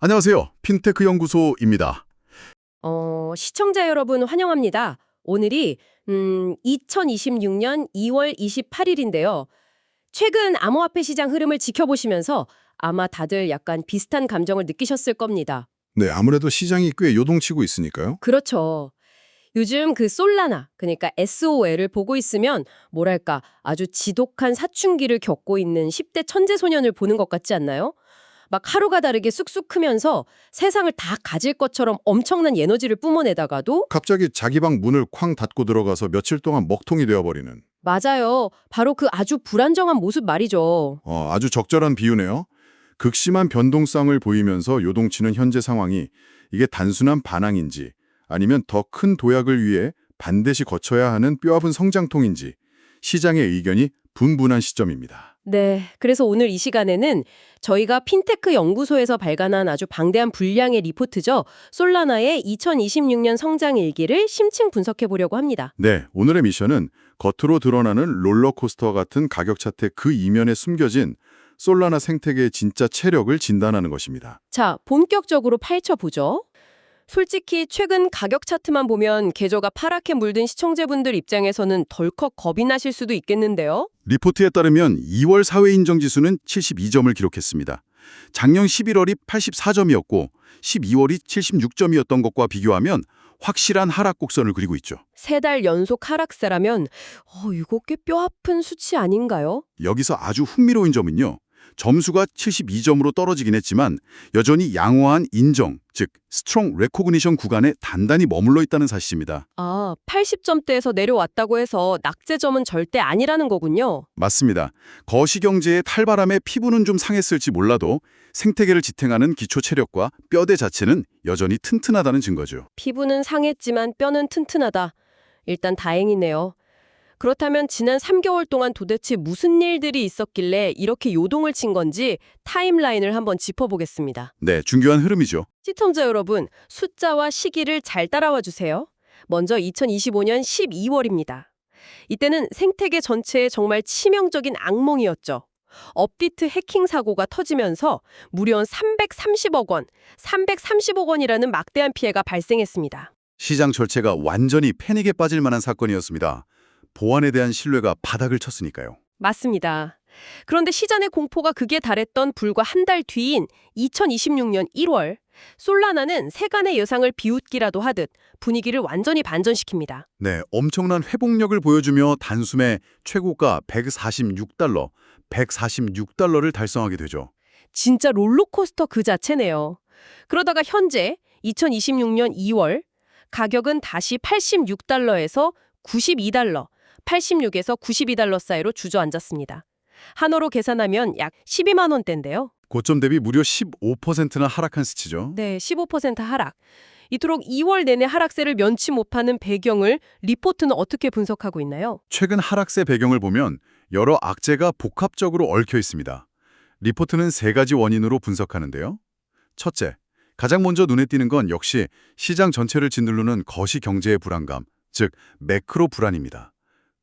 안녕하세요. 핀테크 연구소입니다. 시청자 여러분 환영합니다. 오늘이 2026년 2월 28일인데요. 최근 암호화폐 시장 흐름을 지켜보시면서 아마 다들 약간 비슷한 감정을 느끼셨을 겁니다. 네, 아무래도 시장이 꽤 요동치고 있으니까요. 그렇죠. 요즘 그 솔라나, 그러니까 SOL을 보고 있으면 뭐랄까 아주 지독한 사춘기를 겪고 있는 10대 천재소년을 보는 것 같지 않나요? 막 하루가 다르게 쑥쑥 크면서 세상을 다 가질 것처럼 엄청난 에너지를 뿜어내다가도 갑자기 자기 방 문을 쾅 닫고 들어가서 며칠 동안 먹통이 되어버리는 맞아요. 바로 그 아주 불안정한 모습 말이죠. 아주 적절한 비유네요. 극심한 변동성을 보이면서 요동치는 현재 상황이 이게 단순한 반항인지 아니면 더 큰 도약을 위해 반드시 거쳐야 하는 뼈아픈 성장통인지 시장의 의견이 분분한 시점입니다. 네, 그래서 오늘 이 시간에는 저희가 핀테크 연구소에서 발간한 아주 방대한 분량의 리포트죠. 솔라나의 2026년 성장 일기를 심층 분석해 보려고 합니다. 네, 오늘의 미션은 겉으로 드러나는 롤러코스터 같은 가격 차트 그 이면에 숨겨진 솔라나 생태계의 진짜 체력을 진단하는 것입니다. 자, 본격적으로 파헤쳐보죠. 솔직히 최근 가격 차트만 보면 계좌가 파랗게 물든 시청자분들 입장에서는 덜컥 겁이 나실 수도 있겠는데요. 리포트에 따르면 2월 사회인정지수는 72점을 기록했습니다. 작년 11월이 84점이었고 12월이 76점이었던 것과 비교하면 확실한 하락 곡선을 그리고 있죠. 3달 연속 하락세라면 이거 꽤 뼈아픈 수치 아닌가요? 여기서 아주 흥미로운 점은요. 점수가 72점으로 떨어지긴 했지만 여전히 양호한 인정, 즉 스트롱 레코그니션 구간에 단단히 머물러 있다는 사실입니다. 80점대에서 내려왔다고 해서 낙제점은 절대 아니라는 거군요. 맞습니다. 거시경제의 탈바람에 피부는 좀 상했을지 몰라도 생태계를 지탱하는 기초 체력과 뼈대 자체는 여전히 튼튼하다는 증거죠. 피부는 상했지만 뼈는 튼튼하다. 일단 다행이네요. 그렇다면 지난 3개월 동안 도대체 무슨 일들이 있었길래 이렇게 요동을 친 건지 타임라인을 한번 짚어보겠습니다. 네, 중요한 흐름이죠. 시청자 여러분, 숫자와 시기를 잘 따라와 주세요. 먼저 2025년 12월입니다. 이때는 생태계 전체에 정말 치명적인 악몽이었죠. 업비트 해킹 사고가 터지면서 무려 330억 원, 330억 원이라는 막대한 피해가 발생했습니다. 시장 전체가 완전히 패닉에 빠질 만한 사건이었습니다. 보안에 대한 신뢰가 바닥을 쳤으니까요. 맞습니다. 그런데 시장의 공포가 극에 달했던 불과 한 달 뒤인 2026년 1월, 솔라나는 세간의 예상을 비웃기라도 하듯 분위기를 완전히 반전시킵니다. 네, 엄청난 회복력을 보여주며 단숨에 최고가 146달러, 146달러를 달성하게 되죠. 진짜 롤러코스터 그 자체네요. 그러다가 현재 2026년 2월, 가격은 다시 86달러에서 92달러, 86에서 92달러 사이로 주저앉았습니다. 한화로 계산하면 약 12만 원대인데요. 고점 대비 무려 15%나 하락한 수치죠. 네, 15% 하락. 이토록 2월 내내 하락세를 면치 못하는 배경을 리포트는 어떻게 분석하고 있나요? 최근 하락세 배경을 보면 여러 악재가 복합적으로 얽혀 있습니다. 리포트는 세 가지 원인으로 분석하는데요. 첫째, 가장 먼저 눈에 띄는 건 역시 시장 전체를 짓누르는 거시 경제의 불안감, 즉 매크로 불안입니다.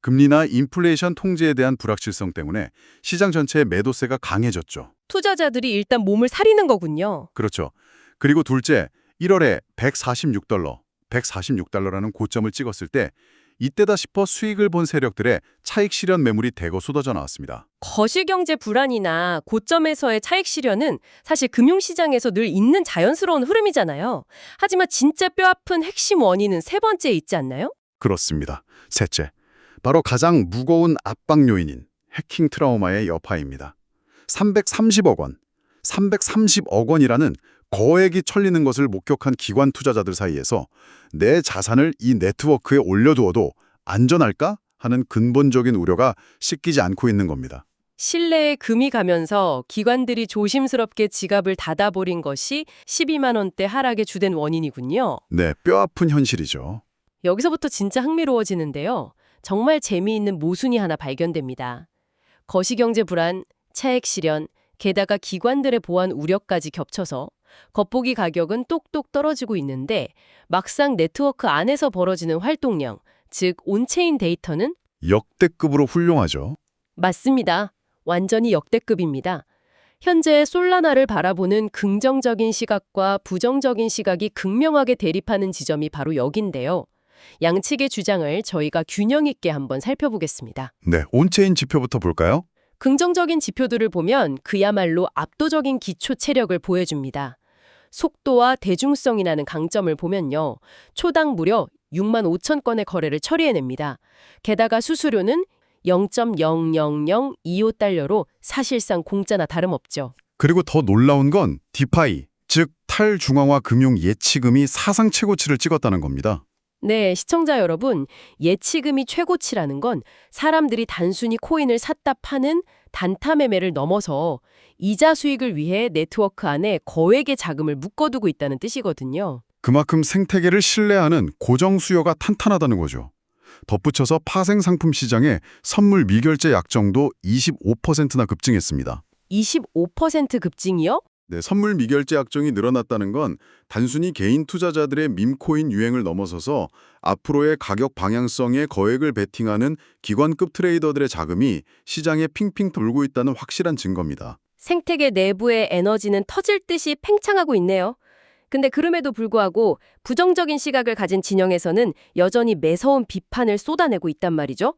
금리나 인플레이션 통제에 대한 불확실성 때문에 시장 전체의 매도세가 강해졌죠. 투자자들이 일단 몸을 사리는 거군요. 그렇죠. 그리고 둘째, 1월에 146달러라는 고점을 찍었을 때 이때다 싶어 수익을 본 세력들의 차익 실현 매물이 대거 쏟아져 나왔습니다. 거시경제 불안이나 고점에서의 차익 실현은 사실 금융시장에서 늘 있는 자연스러운 흐름이잖아요. 하지만 진짜 뼈아픈 핵심 원인은 세 번째에 있지 않나요? 그렇습니다. 셋째, 바로 가장 무거운 압박 요인인 해킹 트라우마의 여파입니다. 330억 원, 330억 원이라는 거액이 철리는 것을 목격한 기관 투자자들 사이에서 내 자산을 이 네트워크에 올려두어도 안전할까 하는 근본적인 우려가 씻기지 않고 있는 겁니다. 신뢰에 금이 가면서 기관들이 조심스럽게 지갑을 닫아버린 것이 12만 원대 하락의 주된 원인이군요. 네, 뼈아픈 현실이죠. 여기서부터 진짜 흥미로워지는데요. 정말 재미있는 모순이 하나 발견됩니다. 거시경제 불안, 차액 실현, 게다가 기관들의 보안 우려까지 겹쳐서 겉보기 가격은 똑똑 떨어지고 있는데 막상 네트워크 안에서 벌어지는 활동량, 즉 온체인 데이터는 역대급으로 훌륭하죠. 맞습니다. 완전히 역대급입니다. 현재 솔라나를 바라보는 긍정적인 시각과 부정적인 시각이 극명하게 대립하는 지점이 바로 여긴데요. 양측의 주장을 저희가 균형 있게 한번 살펴보겠습니다. 네, 온체인 지표부터 볼까요? 긍정적인 지표들을 보면 그야말로 압도적인 기초 체력을 보여줍니다. 속도와 대중성이라는 강점을 보면요. 초당 무려 6만 5천 건의 거래를 처리해냅니다. 게다가 수수료는 0.00025달러로 사실상 공짜나 다름없죠. 그리고 더 놀라운 건 디파이, 즉 탈중앙화 금융 예치금이 사상 최고치를 찍었다는 겁니다. 네, 시청자 여러분, 예치금이 최고치라는 건 사람들이 단순히 코인을 샀다 파는 단타 매매를 넘어서 이자 수익을 위해 네트워크 안에 거액의 자금을 묶어두고 있다는 뜻이거든요. 그만큼 생태계를 신뢰하는 고정 수요가 탄탄하다는 거죠. 덧붙여서 파생 상품 시장의 선물 미결제 약정도 25%나 급증했습니다. 25% 급증이요? 네, 선물 미결제 약정이 늘어났다는 건 단순히 개인 투자자들의 밈코인 유행을 넘어서서 앞으로의 가격 방향성에 거액을 베팅하는 기관급 트레이더들의 자금이 시장에 핑핑 돌고 있다는 확실한 증거입니다. 생태계 내부의 에너지는 터질 듯이 팽창하고 있네요. 근데 그럼에도 불구하고 부정적인 시각을 가진 진영에서는 여전히 매서운 비판을 쏟아내고 있단 말이죠.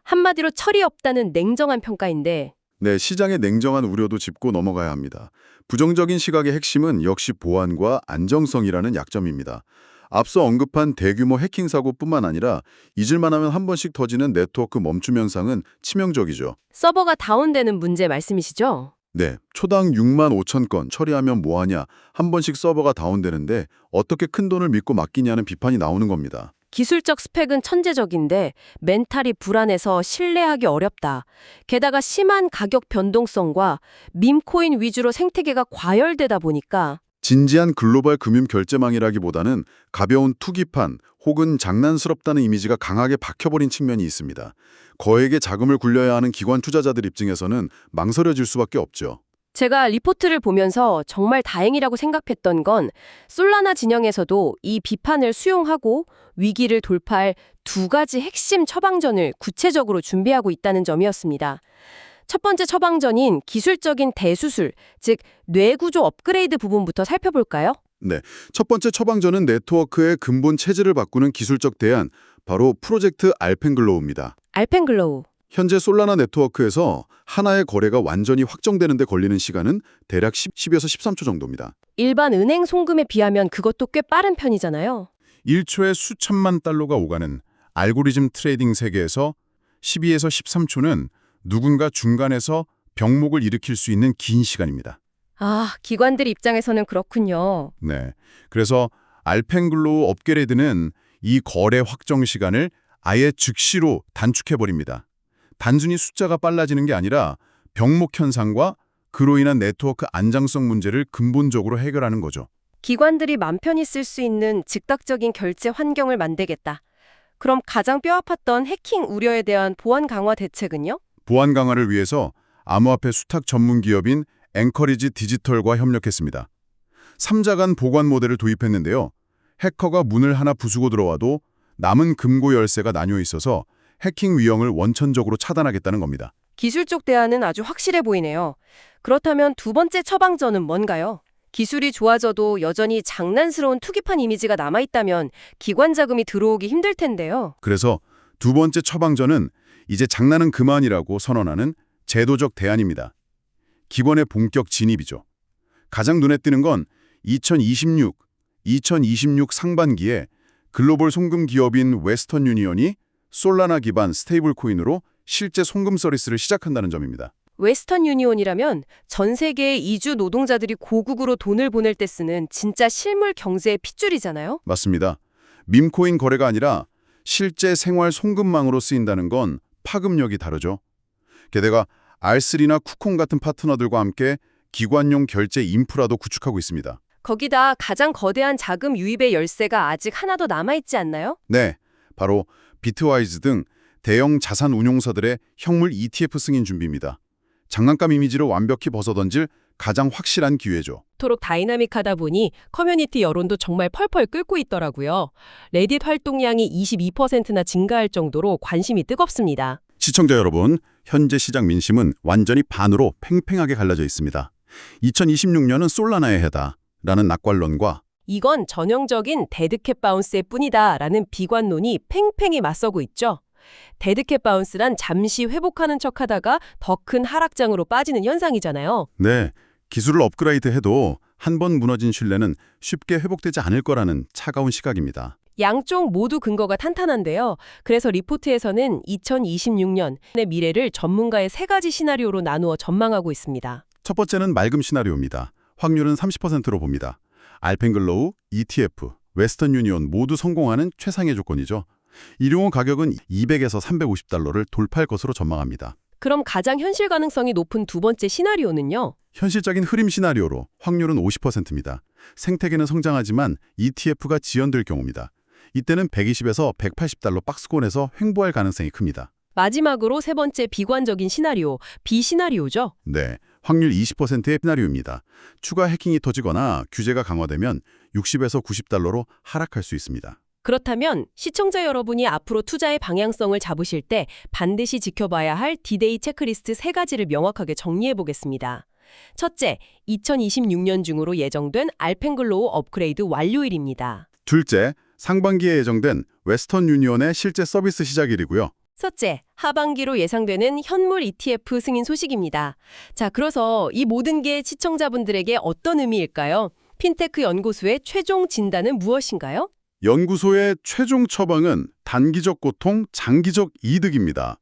한마디로 철이 없다는 냉정한 평가인데 네, 시장의 냉정한 우려도 짚고 넘어가야 합니다. 부정적인 시각의 핵심은 역시 보안과 안정성이라는 약점입니다. 앞서 언급한 대규모 해킹 사고뿐만 아니라 잊을만 하면 한 번씩 터지는 네트워크 멈춤 현상은 치명적이죠. 서버가 다운되는 문제 말씀이시죠? 네, 초당 6만 5천 건 처리하면 뭐하냐, 한 번씩 서버가 다운되는데 어떻게 큰 돈을 믿고 맡기냐는 비판이 나오는 겁니다. 기술적 스펙은 천재적인데 멘탈이 불안해서 신뢰하기 어렵다. 게다가 심한 가격 변동성과 밈코인 위주로 생태계가 과열되다 보니까 진지한 글로벌 금융 결제망이라기보다는 가벼운 투기판 혹은 장난스럽다는 이미지가 강하게 박혀버린 측면이 있습니다. 거액의 자금을 굴려야 하는 기관 투자자들 입장에서는 망설여질 수밖에 없죠. 제가 리포트를 보면서 정말 다행이라고 생각했던 건 솔라나 진영에서도 이 비판을 수용하고 위기를 돌파할 두 가지 핵심 처방전을 구체적으로 준비하고 있다는 점이었습니다. 첫 번째 처방전인 기술적인 대수술, 즉 뇌구조 업그레이드 부분부터 살펴볼까요? 네, 첫 번째 처방전은 네트워크의 근본 체질을 바꾸는 기술적 대안, 바로 프로젝트 알펜글로우입니다. 알펜글로우. 현재 솔라나 네트워크에서 하나의 거래가 완전히 확정되는 데 걸리는 시간은 대략 10에서 13초 정도입니다. 일반 은행 송금에 비하면 그것도 꽤 빠른 편이잖아요. 1초에 수천만 달러가 오가는 알고리즘 트레이딩 세계에서 12에서 13초는 누군가 중간에서 병목을 일으킬 수 있는 긴 시간입니다. 아, 기관들 입장에서는 그렇군요. 네, 그래서 알펜글로우 업그레이드는 이 거래 확정 시간을 아예 즉시로 단축해버립니다. 단순히 숫자가 빨라지는 게 아니라 병목 현상과 그로 인한 네트워크 안정성 문제를 근본적으로 해결하는 거죠. 기관들이 맘 편히 쓸 수 있는 즉각적인 결제 환경을 만들겠다. 그럼 가장 뼈아팠던 해킹 우려에 대한 보안 강화 대책은요? 보안 강화를 위해서 암호화폐 수탁 전문 기업인 앵커리지 디지털과 협력했습니다. 3자간 보관 모델을 도입했는데요. 해커가 문을 하나 부수고 들어와도 남은 금고 열쇠가 나뉘어 있어서 해킹 위험을 원천적으로 차단하겠다는 겁니다. 기술적 대안은 아주 확실해 보이네요. 그렇다면 두 번째 처방전은 뭔가요? 기술이 좋아져도 여전히 장난스러운 투기판 이미지가 남아있다면 기관 자금이 들어오기 힘들 텐데요. 그래서 두 번째 처방전은 이제 장난은 그만이라고 선언하는 제도적 대안입니다. 기본의 본격 진입이죠. 가장 눈에 띄는 건 2026 상반기에 글로벌 송금 기업인 웨스턴 유니언이 솔라나 기반 스테이블 코인으로 실제 송금 서비스를 시작한다는 점입니다. 웨스턴 유니온이라면 전 세계의 이주 노동자들이 고국으로 돈을 보낼 때 쓰는 진짜 실물 경제의 핏줄이잖아요. 맞습니다. 밈코인 거래가 아니라 실제 생활 송금망으로 쓰인다는 건 파급력이 다르죠. 게다가 R3나 쿠콩 같은 파트너들과 함께 기관용 결제 인프라도 구축하고 있습니다. 거기다 가장 거대한 자금 유입의 열쇠가 아직 하나 더 남아있지 않나요? 네, 바로 비트와이즈 등 대형 자산 운용사들의 현물 ETF 승인 준비입니다. 장난감 이미지를 완벽히 벗어던질 가장 확실한 기회죠. 토록 다이나믹하다 보니 커뮤니티 여론도 정말 펄펄 끓고 있더라고요. 레딧 활동량이 22%나 증가할 정도로 관심이 뜨겁습니다. 시청자 여러분, 현재 시장 민심은 완전히 반으로 팽팽하게 갈라져 있습니다. 2026년은 솔라나의 해다라는 낙관론과 이건 전형적인 데드캣 바운스의 뿐이다라는 비관론이 팽팽히 맞서고 있죠. 데드캣 바운스란 잠시 회복하는 척하다가 더 큰 하락장으로 빠지는 현상이잖아요. 네, 기술을 업그레이드해도 한 번 무너진 신뢰는 쉽게 회복되지 않을 거라는 차가운 시각입니다. 양쪽 모두 근거가 탄탄한데요. 그래서 리포트에서는 2026년의 미래를 전문가의 세 가지 시나리오로 나누어 전망하고 있습니다. 첫 번째는 맑음 시나리오입니다. 확률은 30%로 봅니다. 알펜글로우, ETF, 웨스턴 유니온 모두 성공하는 최상의 조건이죠. 일용호 가격은 200에서 350달러를 돌파할 것으로 전망합니다. 그럼 가장 현실 가능성이 높은 두 번째 시나리오는요? 현실적인 흐림 시나리오로 확률은 50%입니다. 생태계는 성장하지만 ETF가 지연될 경우입니다. 이때는 120에서 180달러 박스권에서 횡보할 가능성이 큽니다. 마지막으로 세 번째 비관적인 시나리오, 비시나리오죠. 네, 확률 20%의 시나리오입니다. 추가 해킹이 터지거나 규제가 강화되면 60에서 90달러로 하락할 수 있습니다. 그렇다면 시청자 여러분이 앞으로 투자의 방향성을 잡으실 때 반드시 지켜봐야 할 디데이 체크리스트 세 가지를 명확하게 정리해 보겠습니다. 첫째, 2026년 중으로 예정된 알펜글로우 업그레이드 완료일입니다. 둘째, 상반기에 예정된 웨스턴 유니온의 실제 서비스 시작일이고요. 셋째, 하반기로 예상되는 현물 ETF 승인 소식입니다. 자, 그래서 이 모든 게 시청자분들에게 어떤 의미일까요? 핀테크 연구소의 최종 진단은 무엇인가요? 연구소의 최종 처방은 단기적 고통, 장기적 이득입니다.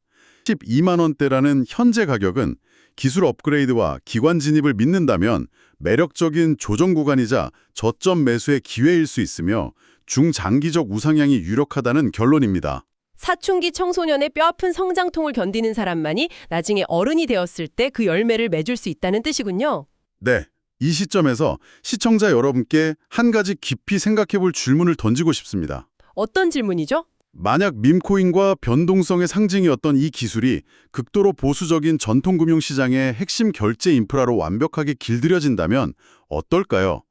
12만 원대라는 현재 가격은 기술 업그레이드와 기관 진입을 믿는다면 매력적인 조정 구간이자 저점 매수의 기회일 수 있으며 중장기적 우상향이 유력하다는 결론입니다. 사춘기 청소년의 뼈아픈 성장통을 견디는 사람만이 나중에 어른이 되었을 때 그 열매를 맺을 수 있다는 뜻이군요. 네, 이 시점에서 시청자 여러분께 한 가지 깊이 생각해볼 질문을 던지고 싶습니다. 어떤 질문이죠? 만약 밈코인과 변동성의 상징이었던 이 기술이 극도로 보수적인 전통금융시장의 핵심 결제 인프라로 완벽하게 길들여진다면 어떨까요?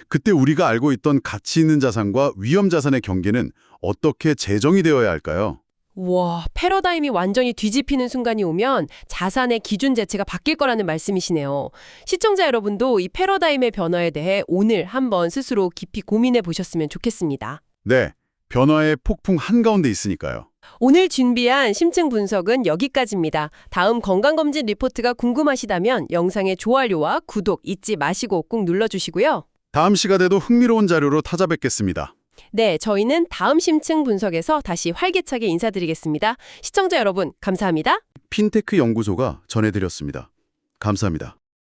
그때 우리가 알고 있던 가치 있는 자산과 위험 자산의 경계는 어떻게 재정이 되어야 할까요? 와, 패러다임이 완전히 뒤집히는 순간이 오면 자산의 기준 자체가 바뀔 거라는 말씀이시네요. 시청자 여러분도 이 패러다임의 변화에 대해 오늘 한번 스스로 깊이 고민해 보셨으면 좋겠습니다. 네, 변화의 폭풍 한가운데 있으니까요. 오늘 준비한 심층 분석은 여기까지입니다. 다음 건강검진 리포트가 궁금하시다면 영상의 좋아요와 구독 잊지 마시고 꼭 눌러주시고요. 다음 시간에도 흥미로운 자료로 찾아뵙겠습니다. 네, 저희는 다음 심층 분석에서 다시 활기차게 인사드리겠습니다. 시청자 여러분, 감사합니다. 핀테크 연구소가 전해드렸습니다. 감사합니다.